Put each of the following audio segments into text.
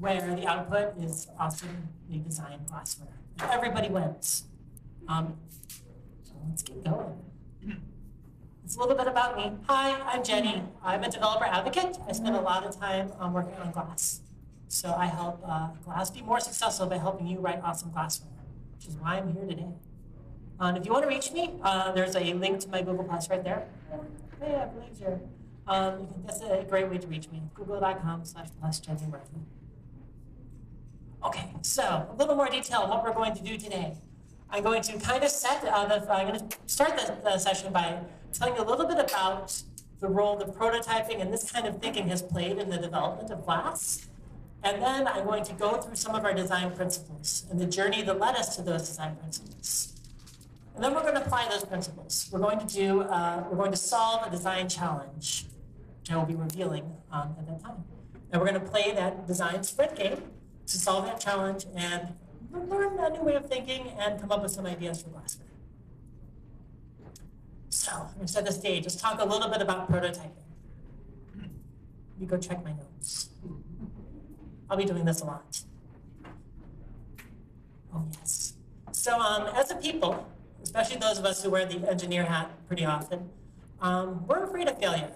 where the output is awesomely designed glassware. Everybody wins. So let's get going. It's a little bit about me. Hi, I'm Jenny. I'm a developer advocate. I spend a lot of time working on glass. So I help glass be more successful by helping you write awesome glassware, which is why I'm here today. If you want to reach me, there's a link to my Google Plus right there. Hey, I believe you're. That's a great way to reach me. Google.com/+JennyMurphy. Okay, so a little more detail on what we're going to do today. I'm going to kind of I'm going to start the session by telling you a little bit about the role that prototyping and this kind of thinking has played in the development of glass. And then I'm going to go through some of our design principles and the journey that led us to those design principles. And then we're going to apply those principles. We're going to solve a design challenge, which I will be revealing at that time. And we're going to play that design sprint game to solve that challenge and learn a new way of thinking and come up with some ideas for glassware. So I'm going to set the stage. Let's talk a little bit about prototyping. Let me go check my notes. I'll be doing this a lot. Oh, yes. So as a people, especially those of us who wear the engineer hat pretty often, we're afraid of failure.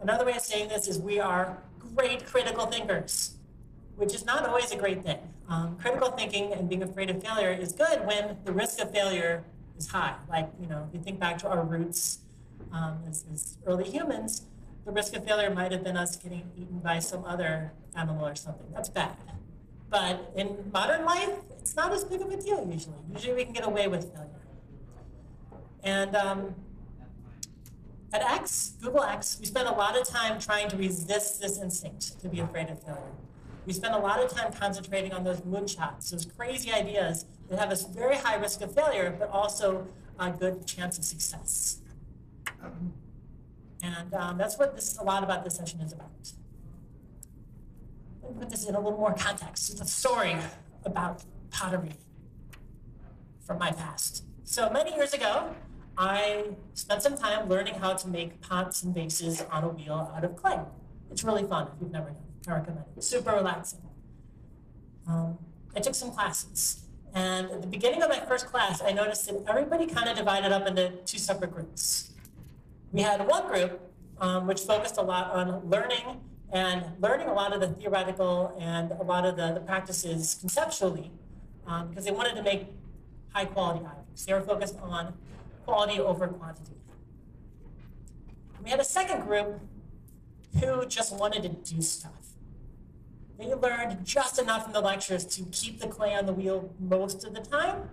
Another way of saying this is we are great critical thinkers, which is not always a great thing. Critical thinking and being afraid of failure is good when the risk of failure is high. Like, if you think back to our roots as early humans, the risk of failure might have been us getting eaten by some other animal or something. That's bad. But in modern life, it's not as big of a deal usually. Usually we can get away with failure. And at Google X, we spend a lot of time trying to resist this instinct to be afraid of failure. We spend a lot of time concentrating on those moonshots, those crazy ideas that have a very high risk of failure, but also a good chance of success. And that's what a lot about this session is about. Let me put this in a little more context. It's a story about pottery from my past. So many years ago, I spent some time learning how to make pots and vases on a wheel out of clay. It's really fun if you've never done it. I recommend it. Super relaxing. I took some classes. And at the beginning of my first class, I noticed that everybody kind of divided up into two separate groups. We had one group which focused a lot on learning a lot of the theoretical and a lot of the practices conceptually because they wanted to make high quality objects. They were focused on quality over quantity. We had a second group who just wanted to do stuff. They learned just enough from the lectures to keep the clay on the wheel most of the time,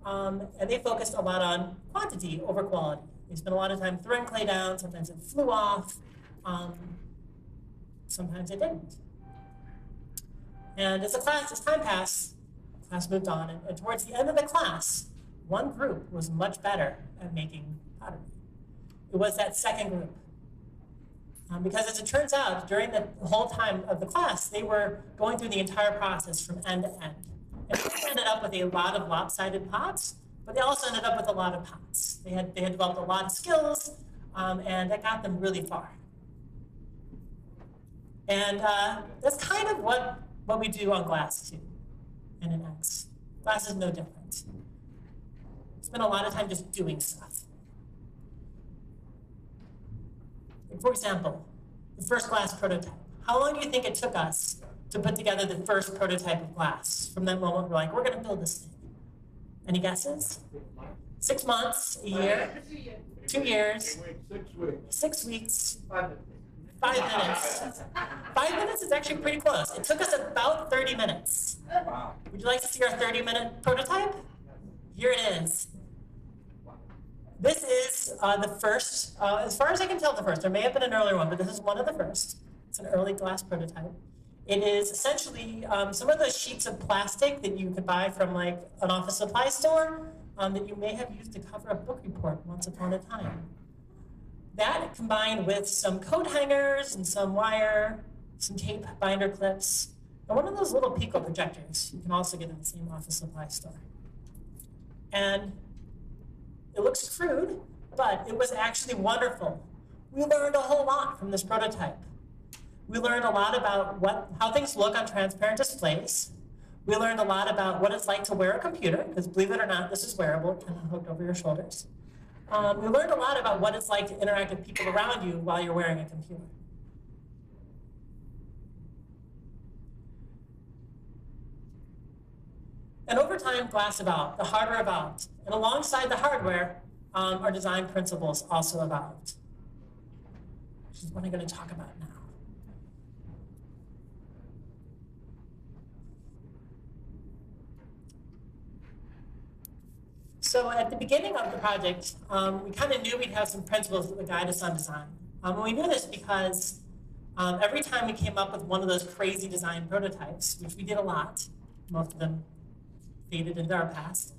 and they focused a lot on quantity over quality. They spent a lot of time throwing clay down. Sometimes it flew off. Sometimes it didn't. And as time passed, the class moved on, and towards the end of the class, one group was much better at making pottery. It was that second group. Because as it turns out, during the whole time of the class, they were going through the entire process from end to end. And they ended up with a lot of lopsided pots, but they also ended up with a lot of pots. They had developed a lot of skills, and that got them really far. And that's kind of what we do on glass, too, and in X. Glass is no different. Spend a lot of time just doing stuff. For example, the first glass prototype. How long do you think it took us to put together the first prototype of glass? From that moment, we're like, we're going to build this thing. Any guesses? 6 months, a year, 2 years, 6 weeks, 5 minutes. 5 minutes is actually pretty close. It took us about 30 minutes. Wow. Would you like to see our 30-minute prototype? Here it is. This is the first, as far as I can tell, the first. There may have been an earlier one, but this is one of the first. It's an early glass prototype. It is essentially some of those sheets of plastic that you could buy from like an office supply store that you may have used to cover a book report once upon a time. That combined with some coat hangers and some wire, some tape binder clips, and one of those little Pico projectors you can also get at the same office supply store. And it looks crude, but it was actually wonderful. We learned a whole lot from this prototype. We learned a lot about how things look on transparent displays. We learned a lot about what it's like to wear a computer, because believe it or not, this is wearable, kind of hooked over your shoulders. We learned a lot about what it's like to interact with people around you while you're wearing a computer. And over time, glass evolved, the hardware evolved. And alongside the hardware, our design principles also evolved, which is what I'm going to talk about now. So at the beginning of the project, we kind of knew we'd have some principles that would guide us on design. And we knew this because every time we came up with one of those crazy design prototypes, which we did a lot, most of them faded into our past,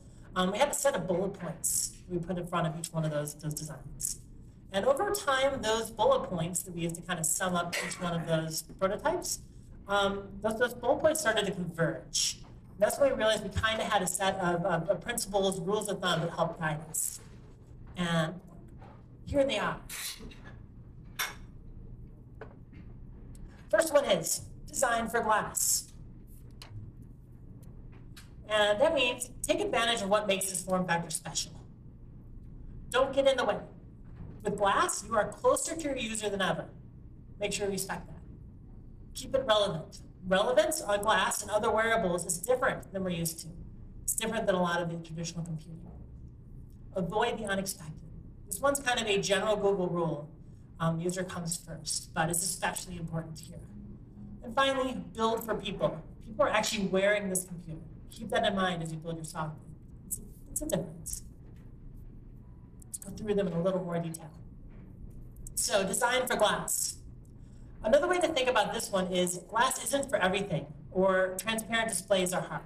we had a set of bullet points we put in front of each one of those designs. And over time, those bullet points that we used to kind of sum up each one of those prototypes, those bullet points started to converge. That's when we realized we kind of had a set of principles, rules of thumb that helped guide us. And here they are. First one is design for glass. And that means take advantage of what makes this form factor special. Don't get in the way. With glass, you are closer to your user than ever. Make sure you respect that. Keep it relevant. Relevance on glass and other wearables is different than we're used to. It's different than a lot of the traditional computing. Avoid the unexpected. This one's kind of a general Google rule. User comes first, but it's especially important here. And finally, build for people. People are actually wearing this computer. Keep that in mind as you build your software. It's a difference. Let's go through them in a little more detail. So, design for glass. Another way to think about this one is glass isn't for everything, or transparent displays are hard.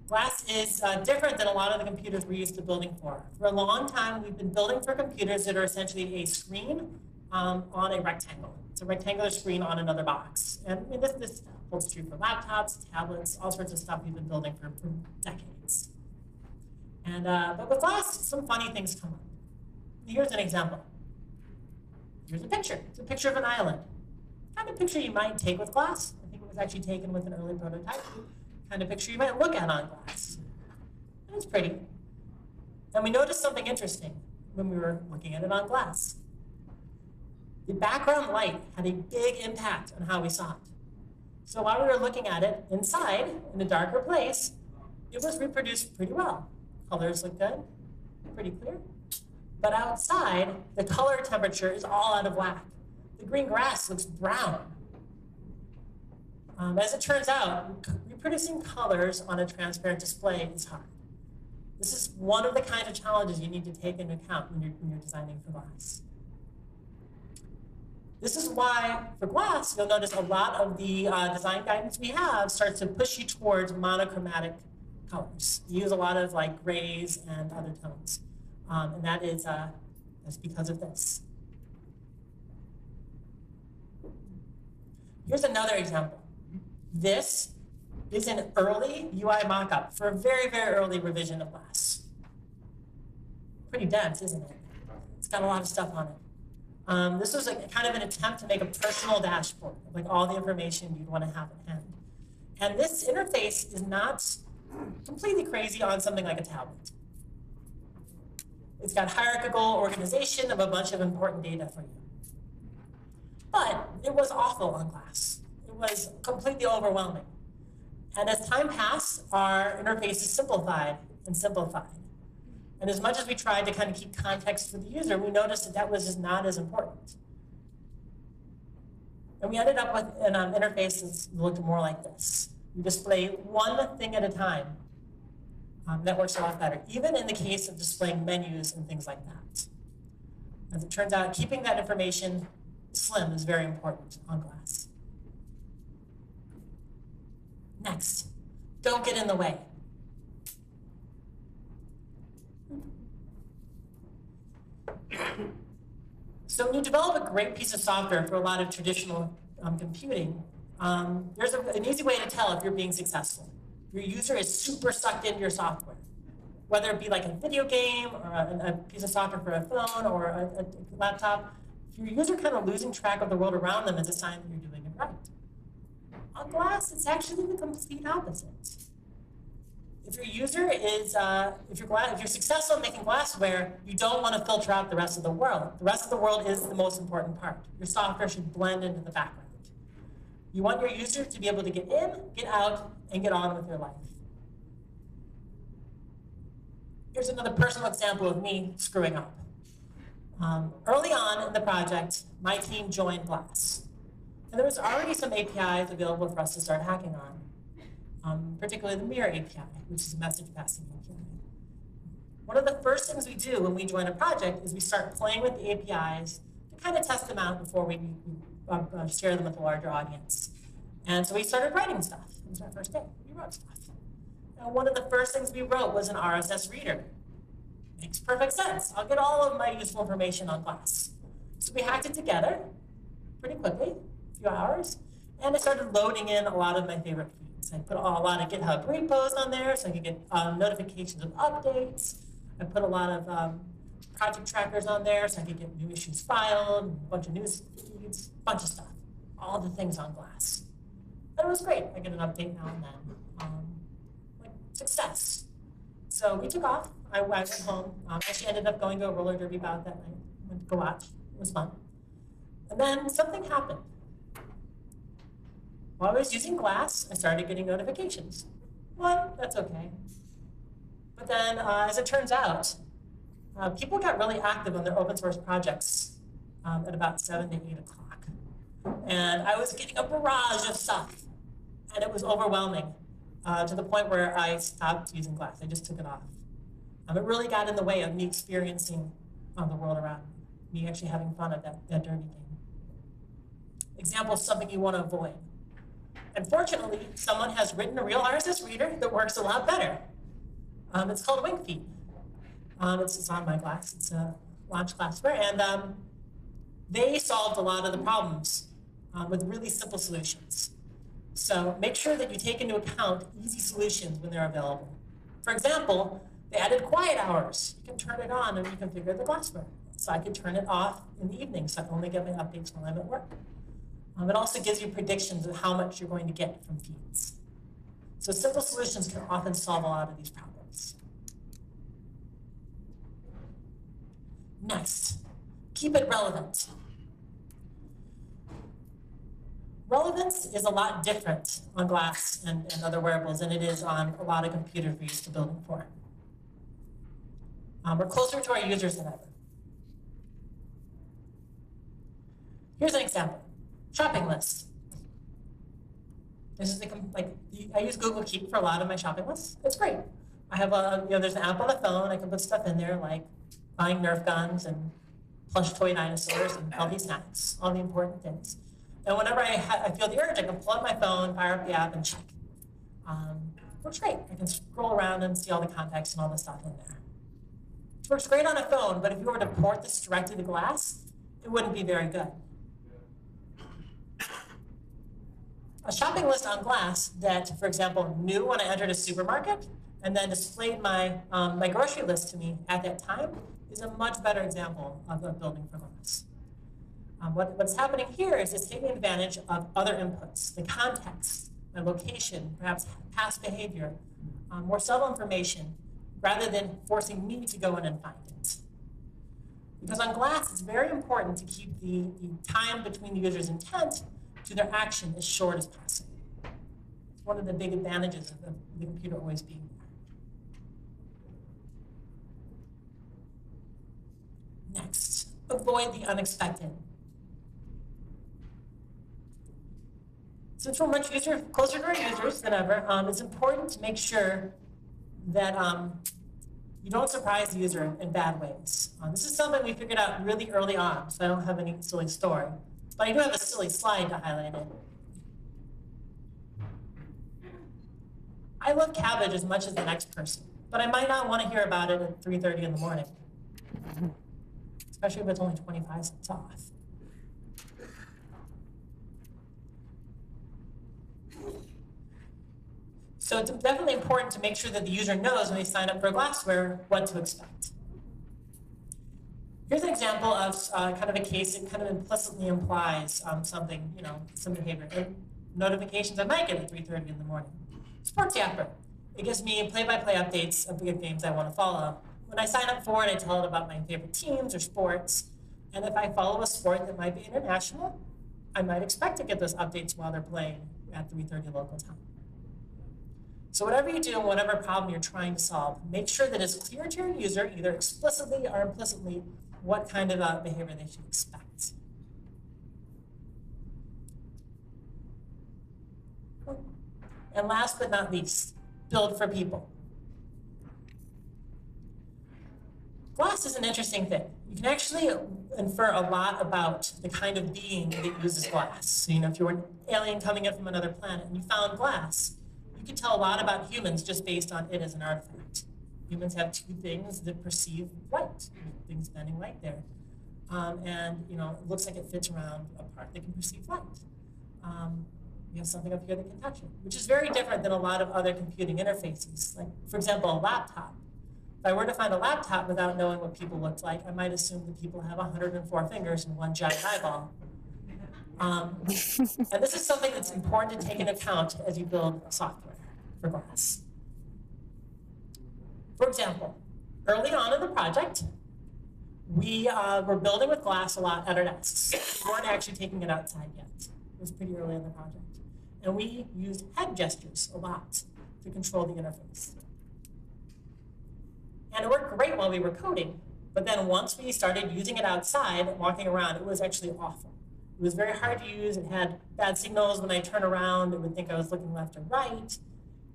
Glass is different than a lot of the computers we're used to building for. For a long time, we've been building for computers that are essentially a screen on a rectangle. It's a rectangular screen on another box. And I mean, this holds true for laptops, tablets, all sorts of stuff we've been building for decades. And but with glass, some funny things come up. Here's an example. Here's a picture. It's a picture of an island. Kind of picture you might take with glass. I think it was actually taken with an early prototype. Kind of picture you might look at on glass. And it's pretty. And we noticed something interesting when we were looking at it on glass. The background light had a big impact on how we saw it. So while we were looking at it inside, in a darker place, it was reproduced pretty well. Colors look good, pretty clear. But outside, the color temperature is all out of whack. The green grass looks brown. As it turns out, reproducing colors on a transparent display is hard. This is one of the kinds of challenges you need to take into account when you're designing for glass. This is why, for glass, you'll notice a lot of the design guidance we have starts to push you towards monochromatic colors. You use a lot of like grays and other tones. And that's because of this. Here's another example. This is an early UI mockup for a very, very early revision of glass. Pretty dense, isn't it? It's got a lot of stuff on it. This was kind of an attempt to make a personal dashboard of like all the information you'd want to have at hand. And this interface is not completely crazy on something like a tablet. It's got hierarchical organization of a bunch of important data for you. But it was awful on glass. It was completely overwhelming. And as time passed, our interface is simplified and simplified. And as much as we tried to kind of keep context for the user, we noticed that that was just not as important. And we ended up with an interface that looked more like this. We display one thing at a time. That works a lot better, even in the case of displaying menus and things like that. As it turns out, keeping that information slim is very important on glass. Next, don't get in the way. So when you develop a great piece of software for a lot of traditional computing, there's an easy way to tell if you're being successful. Your user is super sucked into your software, whether it be like a video game or a piece of software for a phone or a laptop. If your user kind of losing track of the world around them is a sign that you're doing it right. On glass, it's actually the complete opposite. If your user is, if you're successful in making glassware, you don't want to filter out the rest of the world. The rest of the world is the most important part. Your software should blend into the background. You want your user to be able to get in, get out, and get on with their life. Here's another personal example of me screwing up. Early on in the project, my team joined Glass. And there was already some APIs available for us to start hacking on, particularly the Mirror API, which is a message passing API. One of the first things we do when we join a project is we start playing with the APIs to kind of test them out before we share them with a larger audience. And so we started writing stuff. It was our first day. We wrote stuff. And one of the first things we wrote was an RSS reader. Makes perfect sense. I'll get all of my useful information on Glass. So we hacked it together pretty quickly, a few hours, and I started loading in a lot of my favorite feeds. I put a lot of GitHub repos on there so I could get notifications of updates. I put a lot of project trackers on there so I could get new issues filed, a bunch of news feeds, a bunch of stuff. All the things on Glass. And it was great. I get an update now and then. Like success. So we took off. I went home. Actually ended up going to a roller derby bout that night. Went to go watch. It was fun. And then something happened. While I was using Glass, I started getting notifications. Well, that's okay. But then, as it turns out, people got really active on their open source projects at about 7 to 8 o'clock. And I was getting a barrage of stuff. And it was overwhelming to the point where I stopped using Glass. I just took it off. It really got in the way of me experiencing the world around me actually having fun at that derby game. Example of something you want to avoid. Unfortunately, someone has written a real RSS reader that works a lot better. It's called WinkFeed. It's on my Glass. It's a launch glassware, and they solved a lot of the problems with really simple solutions. So make sure that you take into account easy solutions when they're available. For example, they added quiet hours. You can turn it on and reconfigure the glassware. So I could turn it off in the evening so I can only get my updates while I'm at work. It also gives you predictions of how much you're going to get from feeds. So simple solutions can often solve a lot of these problems. Next, keep it relevant. Relevance is a lot different on Glass and other wearables than it is on a lot of computers we're used to building for. We're closer to our users than ever. Here's an example. Shopping lists. This is I use Google Keep for a lot of my shopping lists. It's great. I have there's an app on the phone. I can put stuff in there like buying Nerf guns and plush toy dinosaurs and healthy snacks, all the important things. And whenever I feel the urge, I can pull out my phone, fire up the app, and check. Works great. I can scroll around and see all the context and all the stuff in there. It works great on a phone, but if you were to port this directly to Glass, it wouldn't be very good. A shopping list on Glass that, for example, knew when I entered a supermarket and then displayed my, my grocery list to me at that time is a much better example of building for Glass. What's happening here is it's taking advantage of other inputs, the context, the location, perhaps past behavior, more subtle information, rather than forcing me to go in and find it. Because on Glass, it's very important to keep the time between the user's intent to their action as short as possible. It's one of the big advantages of the computer always being there. Next, avoid the unexpected. Since we're much closer to our users than ever, it's important to make sure that you don't surprise the user in bad ways. This is something we figured out really early on, so I don't have any silly story. But I do have a silly slide to highlight it. I love cabbage as much as the next person, but I might not want to hear about it at 3:30 in the morning, especially if it's only 25 cents off. So it's definitely important to make sure that the user knows when they sign up for glassware what to expect. Here's an example of kind of a case that kind of implicitly implies something, some behavior. And notifications I might get at 3:30 in the morning. Sports Yapper. It gives me play-by-play updates of the games I want to follow. When I sign up for it, I tell it about my favorite teams or sports. And if I follow a sport that might be international, I might expect to get those updates while they're playing at 3:30 local time. So whatever you do and whatever problem you're trying to solve, make sure that it's clear to your user, either explicitly or implicitly, what kind of behavior they should expect. And last but not least, build for people. Glass is an interesting thing. You can actually infer a lot about the kind of being that uses glass. So, if you were an alien coming in from another planet and you found glass, you can tell a lot about humans just based on it as an artifact. Humans have two things that perceive light, things bending light there. And it looks like it fits around a part that can perceive light. You have something up here that can touch it, which is very different than a lot of other computing interfaces. Like, for example, a laptop. If I were to find a laptop without knowing what people looked like, I might assume that people have 104 fingers and one giant eyeball. And this is something that's important to take into account as you build software for glass. For example, early on in the project, we were building with glass a lot at our desks. We weren't actually taking it outside yet. It was pretty early in the project. And we used head gestures a lot to control the interface. And it worked great while we were coding, but then once we started using it outside, walking around, it was actually awful. It was very hard to use. It had bad signals. When I turn around, it would think I was looking left or right.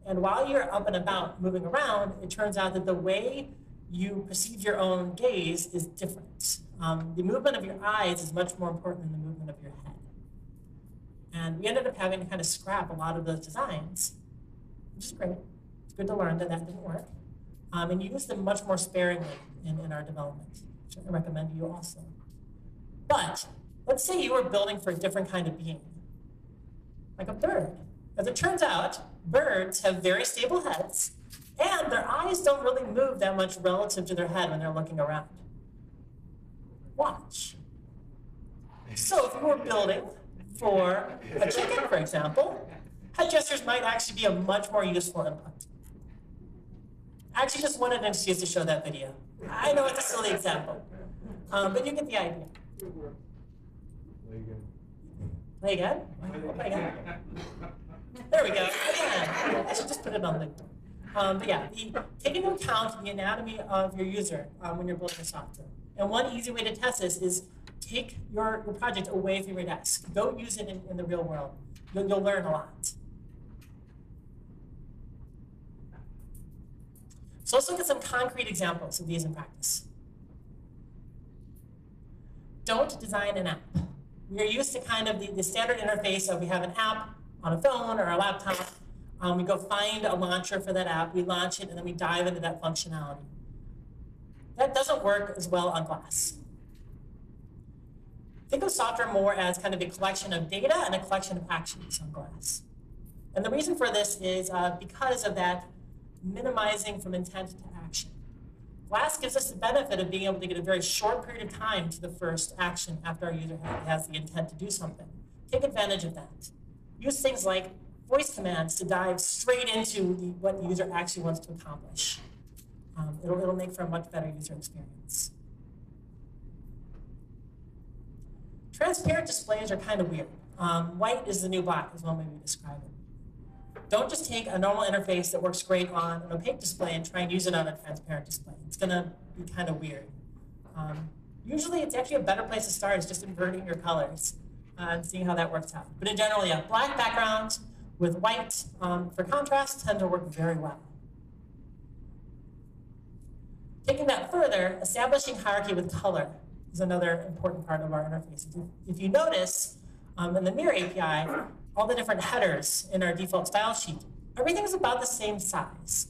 And while you're up and about moving around, it turns out that the way you perceive your own gaze is different. The movement of your eyes is much more important than the movement of your head. And we ended up having to kind of scrap a lot of those designs, which is great. It's good to learn that that didn't work. And use them much more sparingly in our development, which I recommend to you also. But let's say you were building for a different kind of being, like a bird. As it turns out, birds have very stable heads, and their eyes don't really move that much relative to their head when they're looking around. Watch. So if you were building for a chicken, for example, head gestures might actually be a much more useful input. I actually just wanted an excuse to show that video. I know it's a silly example, but you get the idea. Play again? Play again? There we go. Again. I should just put it on LinkedIn. But yeah, take into account the anatomy of your user when you're building a software. And one easy way to test this is take your project away from your desk. Don't use it in the real world. You'll learn a lot. So let's look at some concrete examples of these in practice. Don't design an app. We are used to kind of the standard interface of we have an app on a phone or a laptop. We go find a launcher for that app, we launch it, and then we dive into that functionality. That doesn't work as well on glass. Think of software more as kind of a collection of data and a collection of actions on glass. And the reason for this is because of that minimizing from intent to action. Glass gives us the benefit of being able to get a very short period of time to the first action after our user has the intent to do something. Take advantage of that. Use things like voice commands to dive straight into what the user actually wants to accomplish. It'll make for a much better user experience. Transparent displays are kind of weird. White is the new black is one way we describe it. Don't just take a normal interface that works great on an opaque display and try and use it on a transparent display. It's going to be kind of weird. Usually, it's actually a better place to start is just inverting your colors and seeing how that works out. But in general, yeah, black backgrounds with white for contrast tend to work very well. Taking that further, establishing hierarchy with color is another important part of our interface. If you notice, in the Mirror API, all the different headers in our default style sheet, everything's about the same size.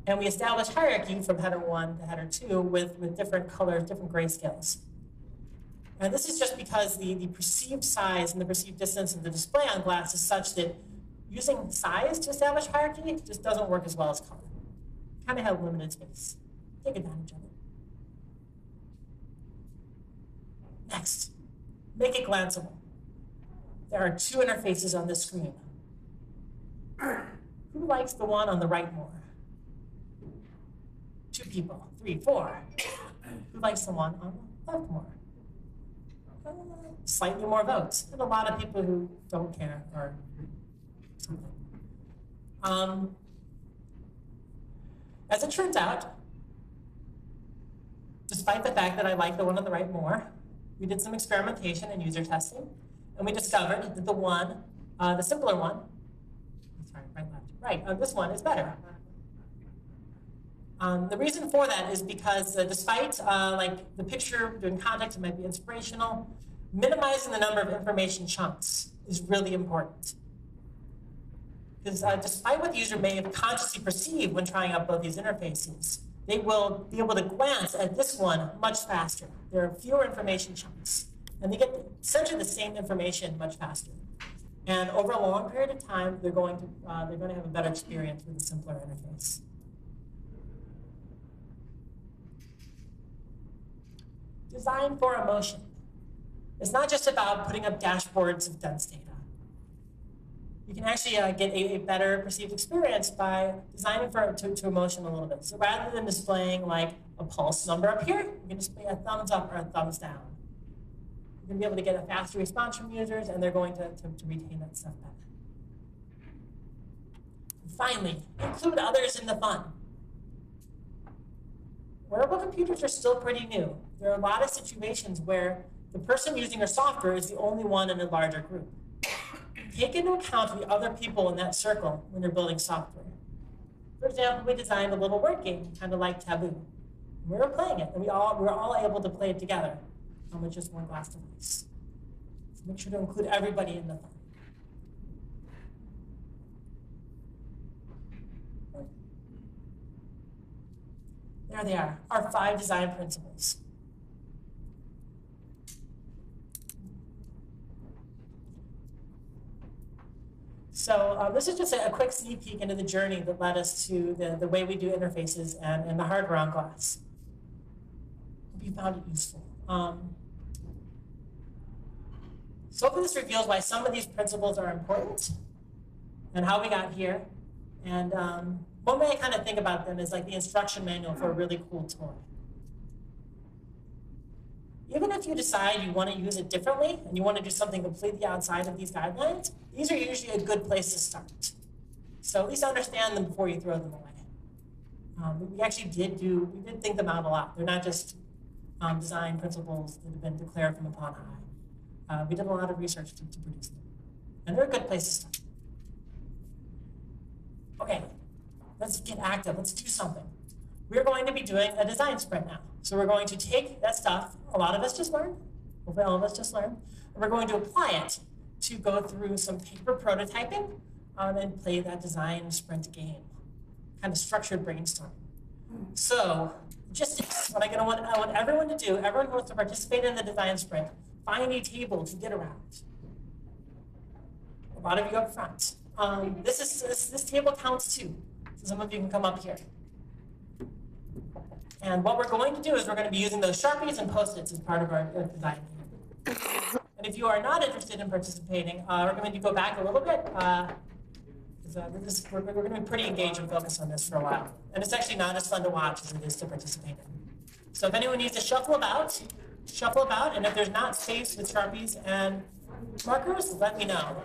And we establish hierarchy from header 1 to header 2 with different colors, different grayscales. And this is just because the perceived size and the perceived distance of the display on glass is such that using size to establish hierarchy just doesn't work as well as color. Kind of have limited space. Take advantage of it. Next, make it glanceable. There are two interfaces on this screen. Who likes the one on the right more? 2 people, 3, 4. Who likes the one on the left more? Slightly more votes, and a lot of people who don't care or something. As it turns out, despite the fact that I like the one on the right more, we did some experimentation and user testing, and we discovered that the simpler one, sorry, right, left, right, this one is better. The reason for that is because despite like the picture doing context, it might be inspirational, minimizing the number of information chunks is really important. Because despite what the user may have consciously perceived when trying out both these interfaces, they will be able to glance at this one much faster. There are fewer information chunks, and they get essentially the same information much faster. And over a long period of time, they're going to have a better experience with a simpler interface. Design for emotion. It's not just about putting up dashboards of dense data. You can actually get a better perceived experience by designing to emotion a little bit. So rather than displaying like a pulse number up here, you can display a thumbs up or a thumbs down. You're going to be able to get a faster response from users, and they're going to retain that stuff better. And finally, include others in the fun. Wearable computers are still pretty new. There are a lot of situations where the person using your software is the only one in a larger group. Take into account the other people in that circle when you're building software. For example, we designed a little word game, kind of like Taboo. We were playing it, and we were all able to play it together with just one glass device. So make sure to include everybody in the fun. There they are, our 5 design principles. So this is just a quick sneak peek into the journey that led us to the way we do interfaces and the hardware on glass. Hope you found it useful. So hopefully this reveals why some of these principles are important and how we got here. And one way I kind of think about them is like the instruction manual for a really cool toy. Even if you decide you want to use it differently and you want to do something completely outside of these guidelines, these are usually a good place to start. So at least understand them before you throw them away. We actually did think them out a lot. They're not just design principles that have been declared from upon high. We did a lot of research to produce them. And they're a good place to start. Okay, let's get active. Let's do something. We're going to be doing a design sprint now. So we're going to take that stuff a lot of us just learned, hopefully all of us just learned, and we're going to apply it to go through some paper prototyping and play that design sprint game, kind of structured brainstorming. So logistics, what I want everyone to do, everyone who wants to participate in the design sprint, find a table to get around. A lot of you up front. This table counts too, so some of you can come up here. And what we're going to do is we're going to be using those Sharpies and Post-its as part of our design. And if you are not interested in participating, we're going to go back a little bit. We're going to be pretty engaged and focused on this for a while. And it's actually not as fun to watch as it is to participate in. So if anyone needs to shuffle about, and if there's not space with Sharpies and markers, let me know.